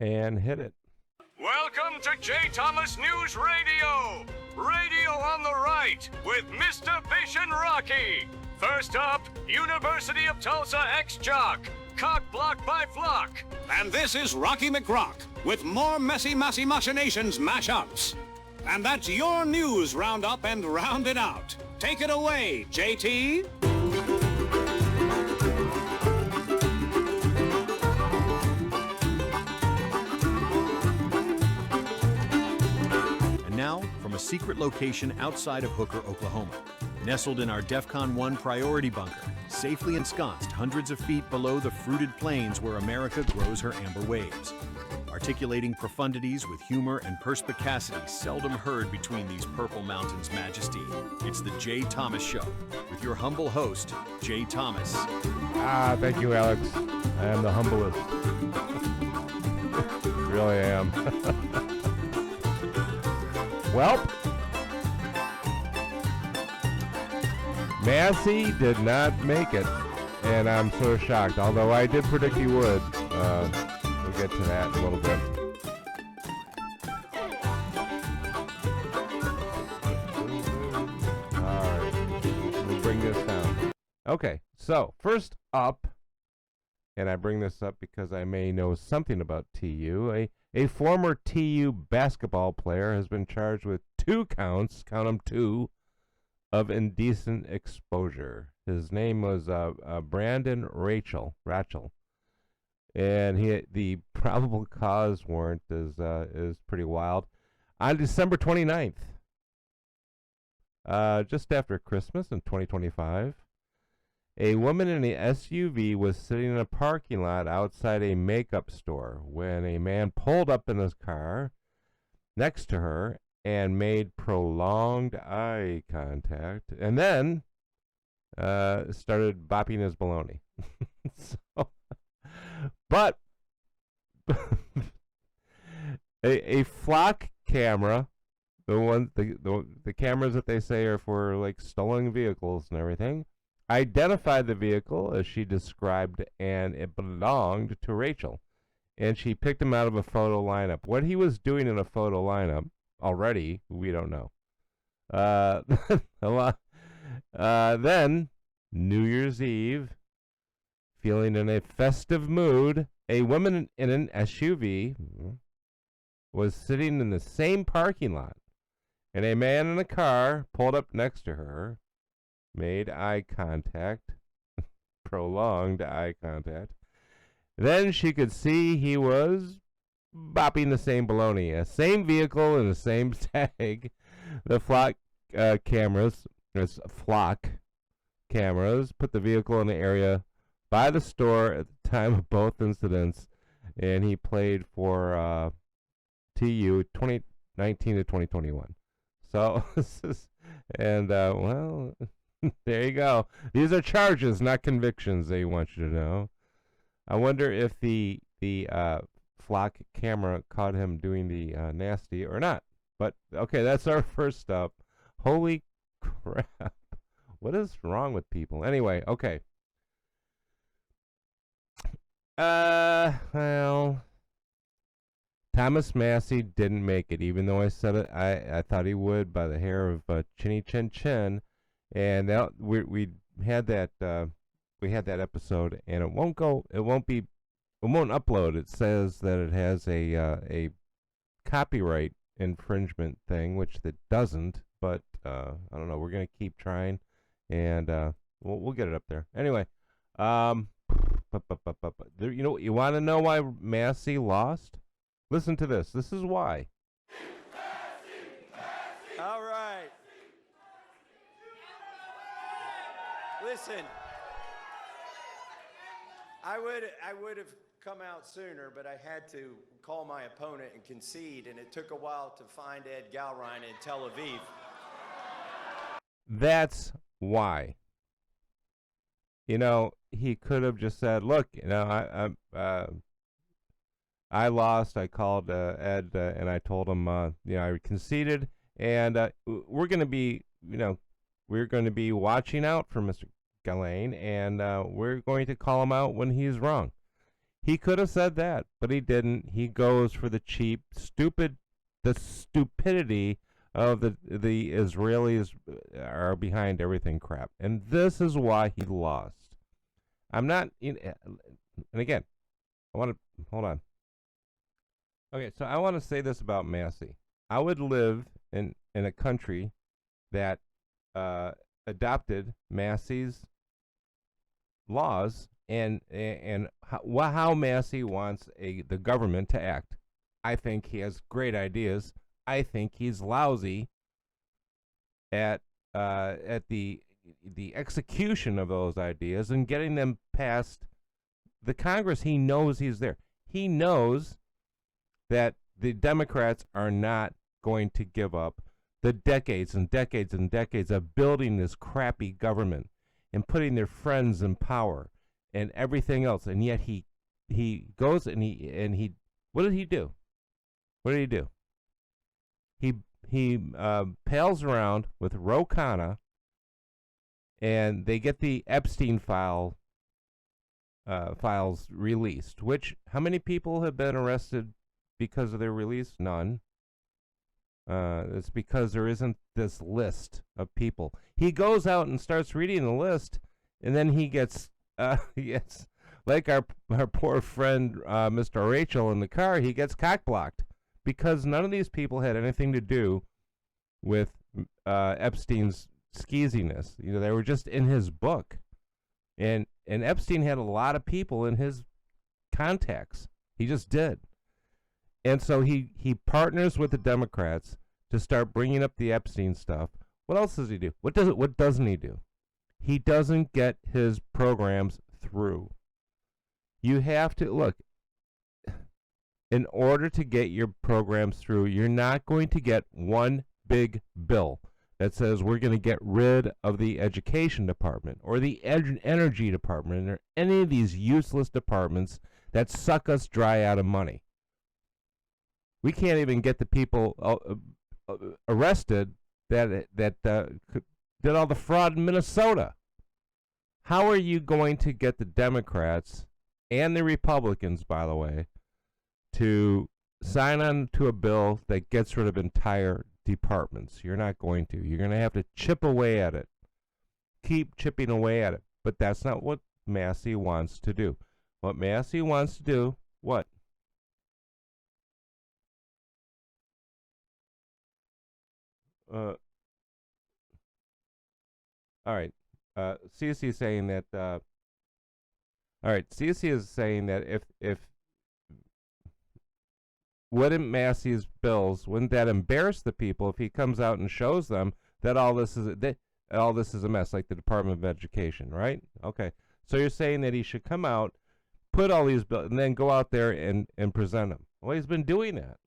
and hit it. Welcome to J. Thomas News Radio. Radio on the right with Mr. Fish and Rocky. First up, University of Tulsa Ex-Jock. Cock block by flock. And this is Rocky McRock with more messy machinations mashups. And that's your news roundup and rounded out. Take it away, JT. And now, from a secret location outside of Hooker, Oklahoma, nestled in our DEFCON 1 priority bunker, safely ensconced hundreds of feet below the fruited plains where America grows her amber waves. Articulating profundities with humor and perspicacity seldom heard between these purple mountains' majesty. It's the J. Thomas Show with your humble host, J. Thomas. Thank you, Alex. I am the humblest. Really am. Well, Massie did not make it, and I'm so shocked. Although I did predict he would. We'll get to that in a little bit. All right, we'll bring this down. Okay, so first up, and I bring this up because I may know something about TU. A former TU basketball player has been charged with 2 counts, count them 2, of indecent exposure. His name was Brandon Rachel, and the probable cause warrant is pretty wild. On December 29th, just after Christmas in 2025, a woman in an SUV was sitting in a parking lot outside a makeup store when a man pulled up in his car next to her and made prolonged eye contact, and then started bopping his baloney. But a flock camera, the cameras that they say are for like stolen vehicles and everything, identified the vehicle as she described, and it belonged to Rachel. And she picked him out of a photo lineup. What he was doing in a photo lineup already, we don't know. Then, New Year's Eve, feeling in a festive mood, a woman in an SUV was sitting in the same parking lot, and a man in a car pulled up next to her, made eye contact, prolonged eye contact. Then she could see he was bopping the same baloney, a same vehicle and the same tag. The flock cameras put the vehicle in the area by the store at the time of both incidents, and he played for TU 2019 to 2021. So, well, there you go. These are charges, not convictions, they want you to know. I wonder if the flock camera caught him doing the nasty or not. But, okay, that's our first up. Holy crap. What is wrong with people? Anyway, okay. Well, Thomas Massie didn't make it, even though I said it. I thought he would by the hair of Chinny Chin Chin, and we had that episode, and it won't upload. It says that it has a copyright infringement thing, which it doesn't. But I don't know. We're gonna keep trying, and we'll get it up there anyway. You want to know why Massie lost? Listen to this. This is why. All right. Listen, I would have come out sooner, but I had to call my opponent and concede, and it took a while to find Ed Galrine in Tel Aviv. That's why. He could have just said, "Look, I lost. I called Ed, and I told him, I conceded, and we're going to be, watching out for Mr. Ghislaine, and we're going to call him out when he's wrong." He could have said that, but he didn't. He goes for the cheap, the stupidity of the Israelis are behind everything crap. And this is why he lost. I'm not, and again, I want to, hold on. Okay, so I want to say this about Massie. I would live in a country that adopted Massie's laws and how Massie wants the government to act. I think he has great ideas. I think he's lousy at the execution of those ideas and getting them past the Congress. He knows he's there. He knows that the Democrats are not going to give up the decades and decades and decades of building this crappy government and putting their friends in power and everything else. And yet he goes and he what did he do? What did he do? He pals around with Ro Khanna, and they get the Epstein files released. Which, how many people have been arrested because of their release? None. It's because there isn't this list of people. He goes out and starts reading the list, and then he gets like our poor friend Mr. Rachel in the car. He gets cock-blocked because none of these people had anything to do with Epstein's skeeziness. You know, they were just in his book, and Epstein had a lot of people in his contacts. He just did. And so he partners with the Democrats to start bringing up the Epstein stuff. What else does he do? What doesn't he do? He doesn't get his programs through. You have to look. In order to get your programs through, you're not going to get one big bill that says we're going to get rid of the education department or the energy department or any of these useless departments that suck us dry out of money. We can't even get the people arrested that did all the fraud in Minnesota. How are you going to get the Democrats and the Republicans, by the way, to sign on to a bill that gets rid of entire departments? You're not going to. You're going to have to chip away at it. Keep chipping away at it. But that's not what Massie wants to do. What Massie wants to do, what? All right. CC is saying that. All right. CC is saying that if wouldn't Massie's bills, wouldn't that embarrass the people if he comes out and shows them that all this is a mess, like the Department of Education, right? Okay. So you're saying that he should come out, put all these bills, and then go out there and present them. Well, he's been doing that.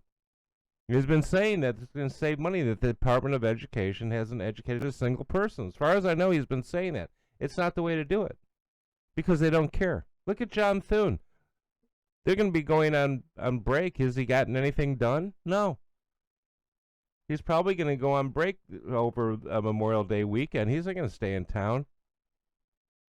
He's been saying that it's going to save money, that the Department of Education hasn't educated a single person. As far as I know, he's been saying that. It's not the way to do it because they don't care. Look at John Thune. They're going to be going on break. Has he gotten anything done? No. He's probably going to go on break over a Memorial Day weekend. He's not going to stay in town.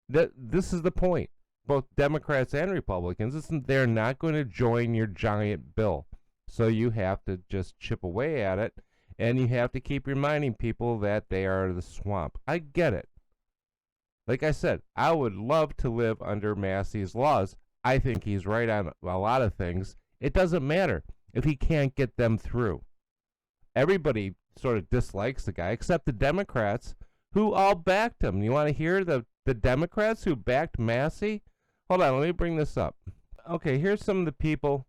This is the point. Both Democrats and Republicans, they're not going to join your giant bill. So you have to just chip away at it, and you have to keep reminding people that they are the swamp. I get it. Like I said, I would love to live under Massie's laws. I think he's right on a lot of things. It doesn't matter if he can't get them through. Everybody sort of dislikes the guy, except the Democrats, who all backed him. You want to hear the Democrats who backed Massie? Hold on, let me bring this up. Okay, here's some of the people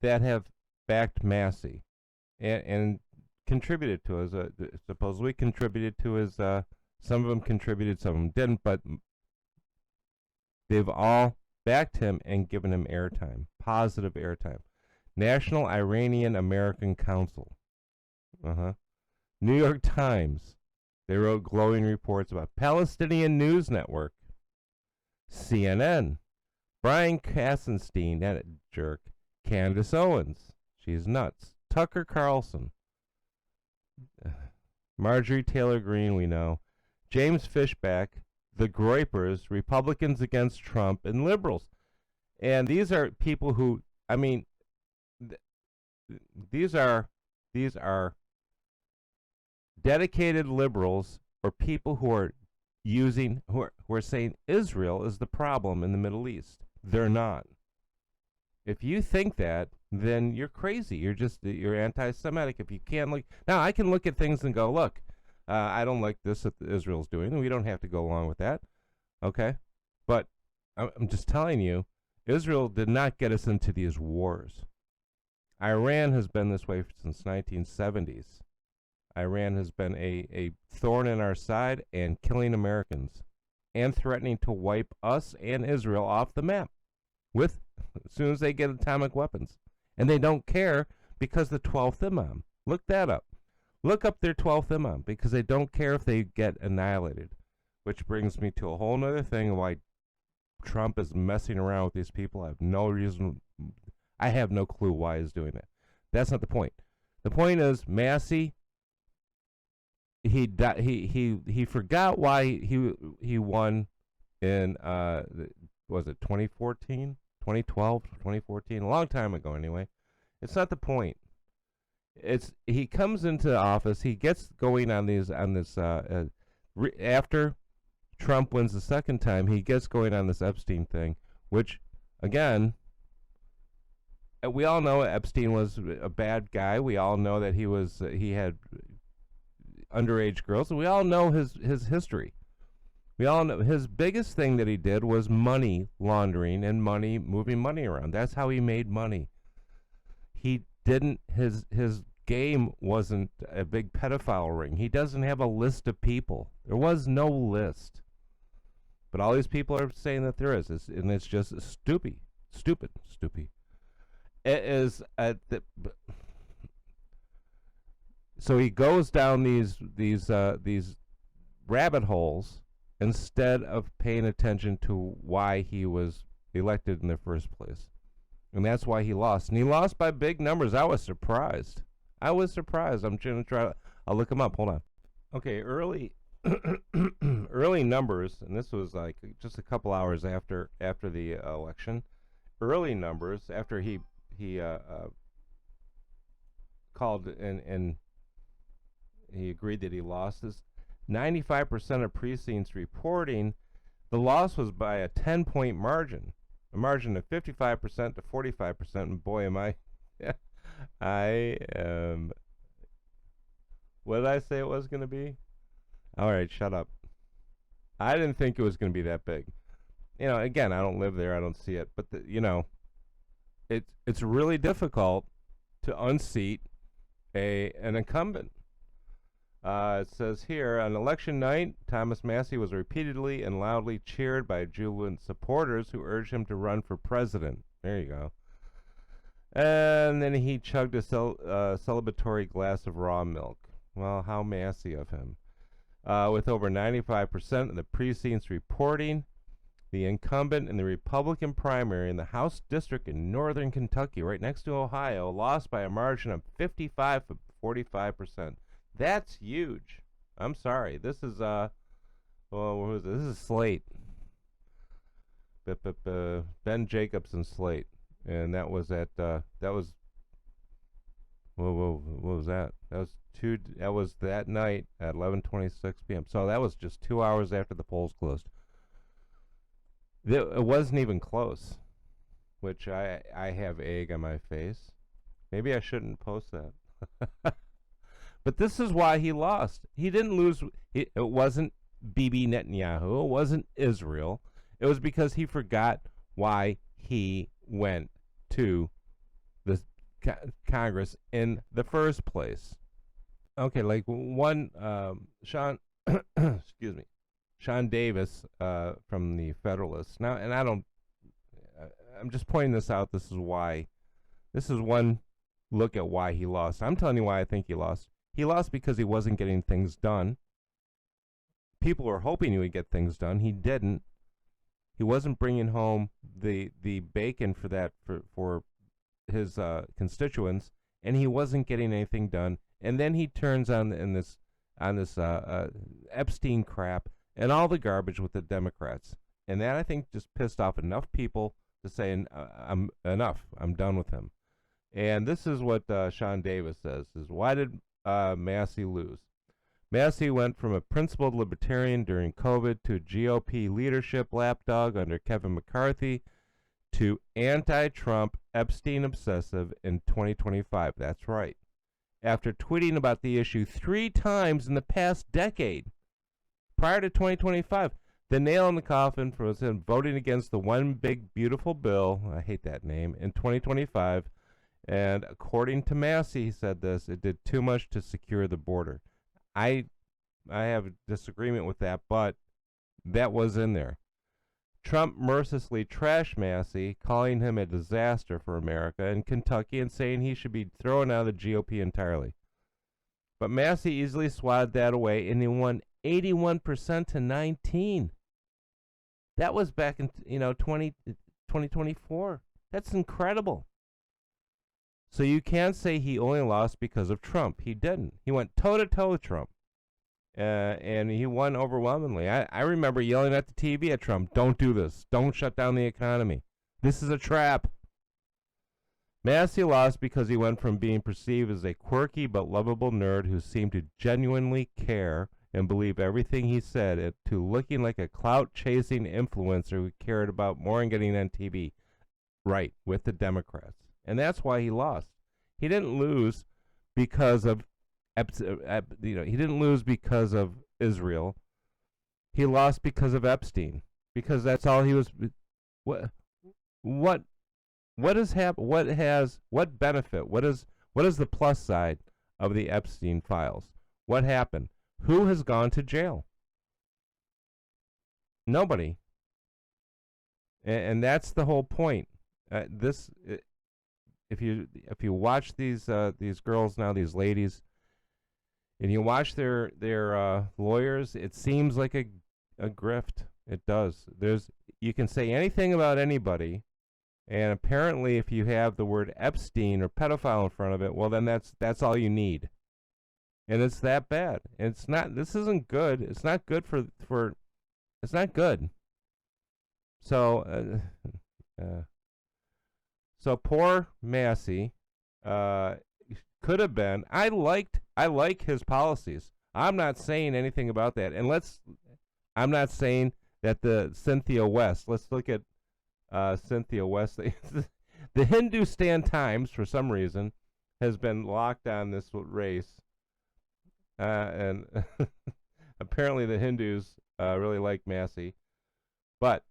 that have backed Massie and contributed to his, supposedly contributed to his, some of them contributed, some of them didn't, but they've all backed him and given him airtime, positive airtime. National Iranian American Council. New York Times. They wrote glowing reports about Palestinian News Network. CNN. Brian Kassenstein, that jerk. Candace Owens. She's nuts. Tucker Carlson. Marjorie Taylor Greene, we know. James Fishback. The Groypers. Republicans against Trump. And liberals. And these are people who, I mean, th- these are dedicated liberals or people who are who are saying Israel is the problem in the Middle East. They're not. If you think that, then you're crazy. You're anti-Semitic. If you can't look now, I can look at things and go, look, I don't like this that Israel's doing, and we don't have to go along with that. Okay, but I'm just telling you, Israel did not get us into these wars. Iran has been this way since 1970s. Iran has been a thorn in our side and killing Americans and threatening to wipe us and Israel off the map with as soon as they get atomic weapons. And they don't care because the 12th Imam. Look that up. Look up their 12th Imam because they don't care if they get annihilated. Which brings me to a whole other thing why Trump is messing around with these people. I have no clue why he's doing that. That's not the point. The point is Massie. He forgot why he won in was it 2014, 2012, 2014, a long time ago anyway. It's not the point. It's he comes into office, he gets going on this after Trump wins the second time, he gets going on this Epstein thing, which again, we all know Epstein was a bad guy. We all know that he had underage girls, and we all know his history. We all know his biggest thing that he did was money laundering and moving money around. That's how he made money. He didn't his game wasn't a big pedophile ring. He doesn't have a list of people. There was no list. But all these people are saying that there is, and it's just stupid. It is so he goes down these rabbit holes instead of paying attention to why he was elected in the first place. And that's why he lost. And he lost by big numbers. I was surprised. I'm going to try. I'll look him up. Hold on. Okay, early numbers, and this was like just a couple hours after the election. Early numbers after he called and he agreed that he lost this. 95% of precincts reporting the loss was by a 10-point margin, a margin of 55% to 45%. And boy, am I what did I say it was going to be? All right, shut up. I didn't think it was going to be that big. You know, again, I don't live there, I don't see it, but it's really difficult to unseat an incumbent. It says here, on election night, Thomas Massie was repeatedly and loudly cheered by jubilant supporters who urged him to run for president. There you go. And then he chugged a celebratory glass of raw milk. Well, how Massie of him. With over 95% of the precincts reporting, the incumbent in the Republican primary in the House District in northern Kentucky, right next to Ohio, lost by a margin of 55 to 45%. That's huge. I'm sorry. This is what was it? This is Slate. Ben Jacobson Slate, and that was at what was that? That was that night at 11:26 p.m. So that was just 2 hours after the polls closed. It wasn't even close, which I have egg on my face. Maybe I shouldn't post that. But this is why he lost. He didn't lose. It wasn't Bibi Netanyahu. It wasn't Israel. It was because he forgot why he went to the Congress in the first place. Okay, like one, Sean, excuse me, Sean Davis from the Federalist. Now, and I'm just pointing this out. This is why. This is one look at why he lost. I'm telling you why I think he lost. He lost because he wasn't getting things done. People were hoping he would get things done. He didn't. He wasn't bringing home the bacon for his constituents, and he wasn't getting anything done. And then he turns on this Epstein crap and all the garbage with the Democrats, and that I think just pissed off enough people to say, I'm enough. I'm done with him. And this is what Sean Davis says, is why did Massie lose? Massie went from a principled libertarian during COVID to GOP leadership lapdog under Kevin McCarthy to anti-Trump Epstein obsessive in 2025. That's right. After tweeting about the issue 3 times in the past decade, prior to 2025, the nail in the coffin was him voting against the One Big Beautiful Bill, I hate that name, in 2025. And according to Massie, he said this, it did too much to secure the border. I have a disagreement with that, but that was in there. Trump mercilessly trashed Massie, calling him a disaster for America and Kentucky and saying he should be thrown out of the GOP entirely. But Massie easily swatted that away, and he won 81% to 19. That was back in 2024. That's incredible. So you can't say he only lost because of Trump. He didn't. He went toe-to-toe with Trump. And he won overwhelmingly. I remember yelling at the TV at Trump, don't do this. Don't shut down the economy. This is a trap. Massie lost because he went from being perceived as a quirky but lovable nerd who seemed to genuinely care and believe everything he said to looking like a clout-chasing influencer who cared about more than getting on TV. Right, with the Democrats. And that's why he lost. He didn't lose because of he didn't lose because of Israel. He lost because of Epstein, because that's all he was. What has happened? What benefit? What is the plus side of the Epstein files? What happened? Who has gone to jail? Nobody. And that's the whole point. If you watch these girls now, these ladies, and you watch their lawyers, it seems like a grift. It does. You can say anything about anybody, and apparently, if you have the word Epstein or pedophile in front of it, well, then that's all you need, and it's that bad. It's not. This isn't good. It's not good for. It's not good. So, so poor Massie. Could have been. I like his policies. I'm not saying anything about that. And I'm not saying that the Cynthia West. Let's look at Cynthia West. The Hindustan Times, for some reason, has been locked on this race, and apparently the Hindus really like Massie. But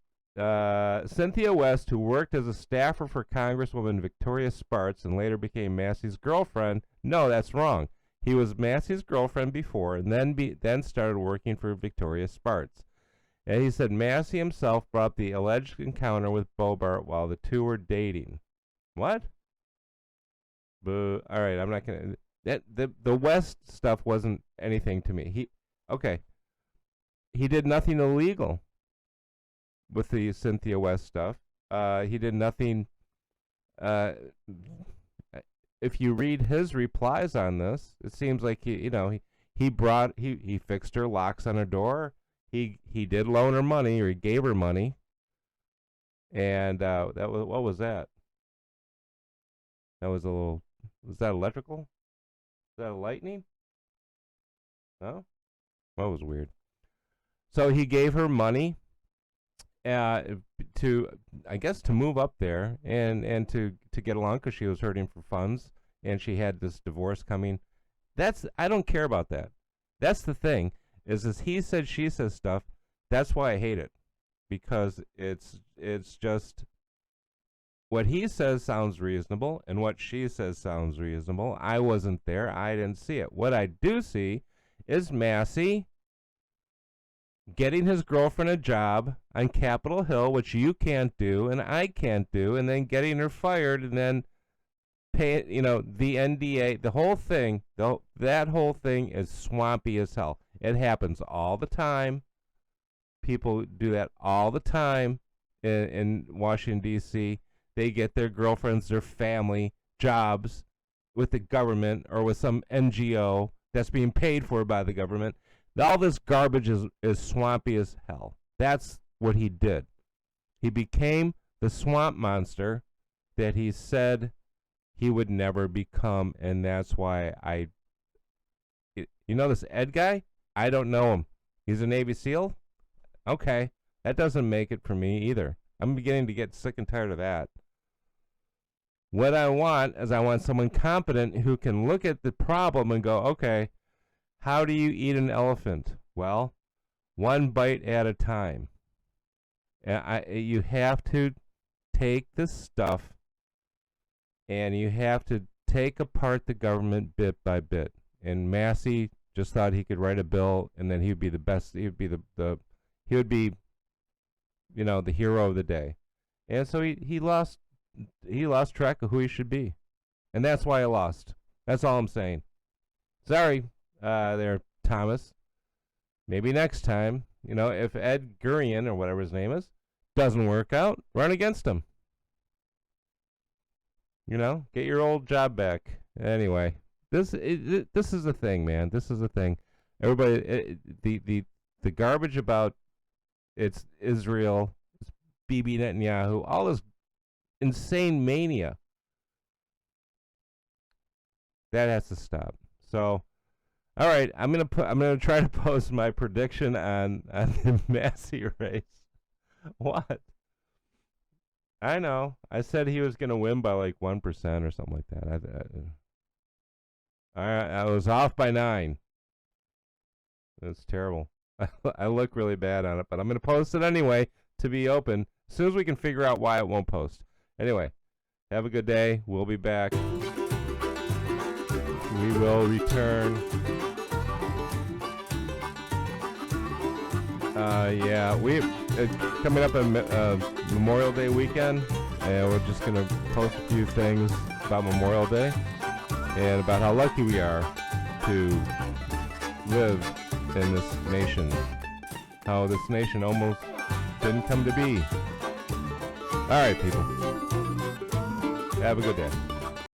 Cynthia West, who worked as a staffer for Congresswoman Victoria Spartz and later became Massie's girlfriend. No, that's wrong. He was Massie's girlfriend before and then started working for Victoria Spartz. And he said Massie himself brought up the alleged encounter with Bobart while the two were dating. What? Boo. All right, I'm not going to... The West stuff wasn't anything to me. He did nothing illegal with the Cynthia West stuff. He did nothing. If you read his replies on this, it seems like he fixed her locks on her door. He did loan her money, or he gave her money. And what was that? That was was that electrical? Was that a lightning? No? That was weird. So he gave her money to move up there and to get along, because she was hurting for funds and she had this divorce coming. I don't care about that. That's the thing, is this he said, she says stuff. That's why I hate it, because it's just what he says sounds reasonable and what she says sounds reasonable. I wasn't there. I didn't see it. What I do see is Massie getting his girlfriend a job on Capitol Hill, which you can't do and I can't do, and then getting her fired, and then pay, the NDA, the whole thing, that whole thing is swampy as hell. It happens all the time. People do that all the time in Washington, D.C. They get their girlfriends, their family, jobs with the government or with some NGO that's being paid for by the government. All this garbage is swampy as hell. That's what he did. He became the swamp monster that he said he would never become, and that's why you know this Ed guy? I don't know him. He's a Navy SEAL? Okay, that doesn't make it for me either. I'm beginning to get sick and tired of that. What I want is I want someone competent who can look at the problem and go, okay, how do you eat an elephant? Well, one bite at a time. You have to take this stuff and you have to take apart the government bit by bit. And Massie just thought he could write a bill and then he would be the best. He would be he would be, the hero of the day. And so he lost track of who he should be. And that's why I lost. That's all I'm saying. Sorry, there, Thomas. Maybe next time, if Ed Gurion, or whatever his name is, doesn't work out, run against him. Get your old job back. Anyway, this is the thing, man. This is the thing. Everybody, the garbage about it's Israel, it's Bibi Netanyahu, all this insane mania. That has to stop. So, all right, I'm gonna try to post my prediction on the Massie race. What? I know. I said he was gonna win by like 1% or something like that. I was off by 9. That's terrible. I look really bad on it, but I'm gonna post it anyway to be open as soon as we can figure out why it won't post. Anyway, have a good day. We'll be back. We will return. We're coming up on Memorial Day weekend, and we're just going to post a few things about Memorial Day and about how lucky we are to live in this nation. How this nation almost didn't come to be. All right, people. Have a good day.